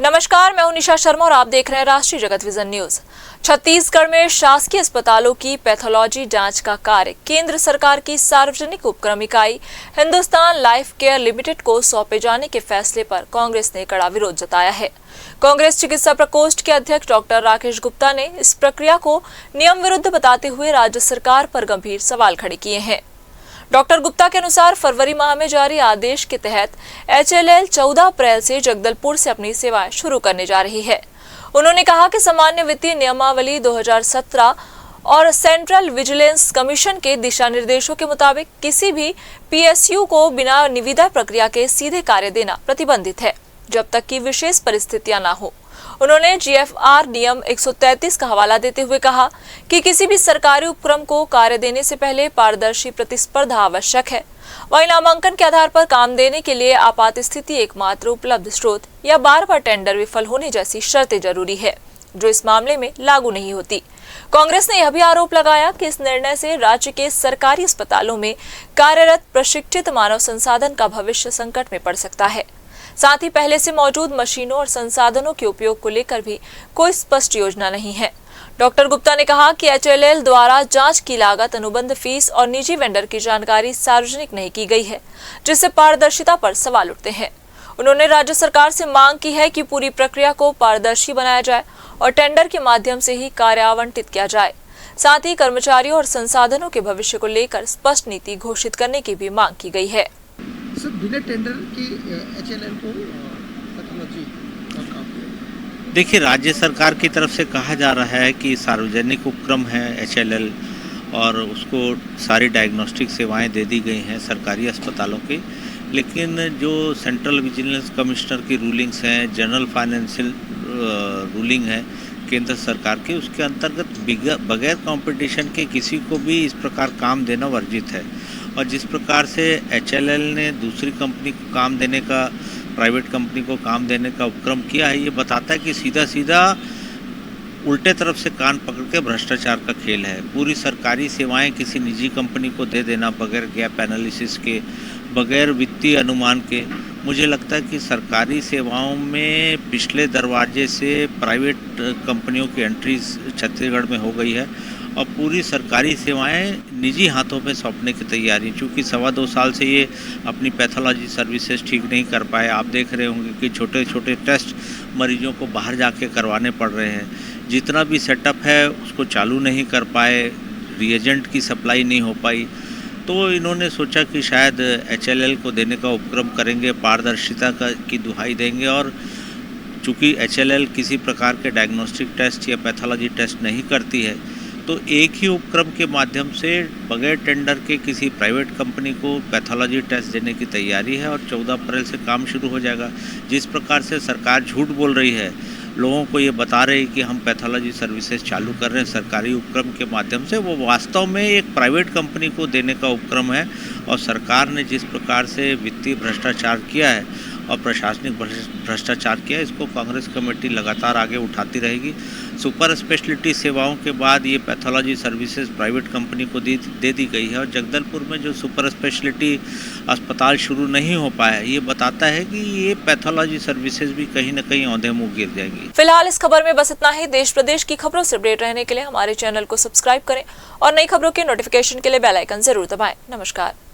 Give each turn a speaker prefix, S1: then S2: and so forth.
S1: नमस्कार, मैं हूं निशा शर्मा और आप देख रहे हैं राष्ट्रीय जगत विजन न्यूज। छत्तीसगढ़ में शासकीय अस्पतालों की पैथोलॉजी जांच का कार्य केंद्र सरकार की सार्वजनिक उपक्रम इकाई हिंदुस्तान लाइफ केयर लिमिटेड को सौंपे जाने के फैसले पर कांग्रेस ने कड़ा विरोध जताया है। कांग्रेस चिकित्सा प्रकोष्ठ के अध्यक्ष डॉक्टर राकेश गुप्ता ने इस प्रक्रिया को नियम विरुद्ध बताते हुए राज्य सरकार पर गंभीर सवाल खड़े किए हैं। डॉक्टर गुप्ता के अनुसार फरवरी माह में जारी आदेश के तहत HLL 14 अप्रैल से जगदलपुर से अपनी सेवाएं शुरू करने जा रही है। उन्होंने कहा कि सामान्य वित्तीय नियमावली 2017 और सेंट्रल विजिलेंस कमीशन के दिशा निर्देशों के मुताबिक किसी भी PSU को बिना निविदा प्रक्रिया के सीधे कार्य देना प्रतिबंधित है, जब तक कि विशेष परिस्थितियां न हो। उन्होंने GFR नियम 133 का हवाला देते हुए कहा कि किसी भी सरकारी उपक्रम को कार्य देने से पहले पारदर्शी प्रतिस्पर्धा आवश्यक है। वहीं नामांकन के आधार पर काम देने के लिए आपात स्थिति एकमात्र उपलब्ध स्रोत या बार-बार टेंडर विफल होने जैसी शर्तें जरूरी है, जो इस मामले में लागू नहीं होती। कांग्रेस ने यह भी आरोप लगाया कि इस निर्णय से राज्य के सरकारी अस्पतालों में कार्यरत प्रशिक्षित मानव संसाधन का भविष्य संकट में पड़ सकता है। साथ ही पहले से मौजूद मशीनों और संसाधनों के उपयोग को लेकर भी कोई स्पष्ट योजना नहीं है। डॉक्टर गुप्ता ने कहा कि HLL द्वारा जांच की लागत, अनुबंध फीस और निजी वेंडर की जानकारी सार्वजनिक नहीं की गई है, जिससे पारदर्शिता पर सवाल उठते हैं। उन्होंने राज्य सरकार से मांग की है कि पूरी प्रक्रिया को पारदर्शी बनाया जाए और टेंडर के माध्यम से ही कार्य आवंटित किया जाए। साथ ही कर्मचारियों और संसाधनों के भविष्य को लेकर स्पष्ट नीति घोषित करने की भी मांग की गई है।
S2: सर, बिना टेंडर की HLL को पैथोलॉजी का काम?
S3: देखिए, राज्य सरकार की तरफ से कहा जा रहा है कि सार्वजनिक उपक्रम है HLL और उसको सारी डायग्नोस्टिक सेवाएं दे दी गई हैं सरकारी अस्पतालों की, लेकिन जो सेंट्रल विजिलेंस कमिश्नर की रूलिंग्स हैं, जनरल फाइनेंशियल रूलिंग है केंद्र सरकार की, उसके अंतर्गत बगैर कंपटीशन के किसी को भी इस प्रकार काम देना वर्जित है। और जिस प्रकार से HLL ने दूसरी कंपनी को काम देने का, प्राइवेट कंपनी को काम देने का उपक्रम किया है, ये बताता है कि सीधा सीधा उल्टे तरफ से कान पकड़ के भ्रष्टाचार का खेल है। पूरी सरकारी सेवाएं किसी निजी कंपनी को दे देना बगैर गैप एनालिसिस के, बगैर वित्तीय अनुमान के। मुझे लगता है कि सरकारी सेवाओं में पिछले दरवाजे से प्राइवेट कंपनियों की एंट्री छत्तीसगढ़ में हो गई है और पूरी सरकारी सेवाएं निजी हाथों में सौंपने की तैयारी। चूँकि 2.25 साल से ये अपनी पैथोलॉजी सर्विसेज ठीक नहीं कर पाए। आप देख रहे होंगे कि छोटे छोटे टेस्ट मरीजों को बाहर जाके करवाने पड़ रहे हैं। जितना भी सेटअप है उसको चालू नहीं कर पाए, रिएजेंट की सप्लाई नहीं हो पाई। तो इन्होंने सोचा कि शायद HLL को देने का उपक्रम करेंगे, पारदर्शिता की दुहाई देंगे। और चूँकि HLL किसी प्रकार के डायग्नोस्टिक टेस्ट या पैथोलॉजी टेस्ट नहीं करती है, तो एक ही उपक्रम के माध्यम से बगैर टेंडर के किसी प्राइवेट कंपनी को पैथोलॉजी टेस्ट देने की तैयारी है और 14 अप्रैल से काम शुरू हो जाएगा। जिस प्रकार से सरकार झूठ बोल रही है, लोगों को ये बता रही है कि हम पैथोलॉजी सर्विसेज चालू कर रहे हैं सरकारी उपक्रम के माध्यम से, वो वास्तव में एक प्राइवेट कंपनी को देने का उपक्रम है। और सरकार ने जिस प्रकार से वित्तीय भ्रष्टाचार किया है और प्रशासनिक भ्रष्टाचार किया है, इसको कांग्रेस कमेटी लगातार आगे उठाती रहेगी। सुपर स्पेशलिटी सेवाओं के बाद ये पैथोलॉजी सर्विसेज प्राइवेट कंपनी को दे दी गई है और जगदलपुर में जो सुपर स्पेशलिटी अस्पताल शुरू नहीं हो पाया, ये बताता है कि ये पैथोलॉजी सर्विसेज भी कहीं न कहीं औंधे मुँह गिर जाएगी।
S1: फिलहाल इस खबर में बस इतना ही। देश प्रदेश की खबरों से अपडेट रहने के लिए हमारे चैनल को सब्सक्राइब करें और नई खबरों के नोटिफिकेशन के लिए बेल आइकन जरूर दबाएं। नमस्कार।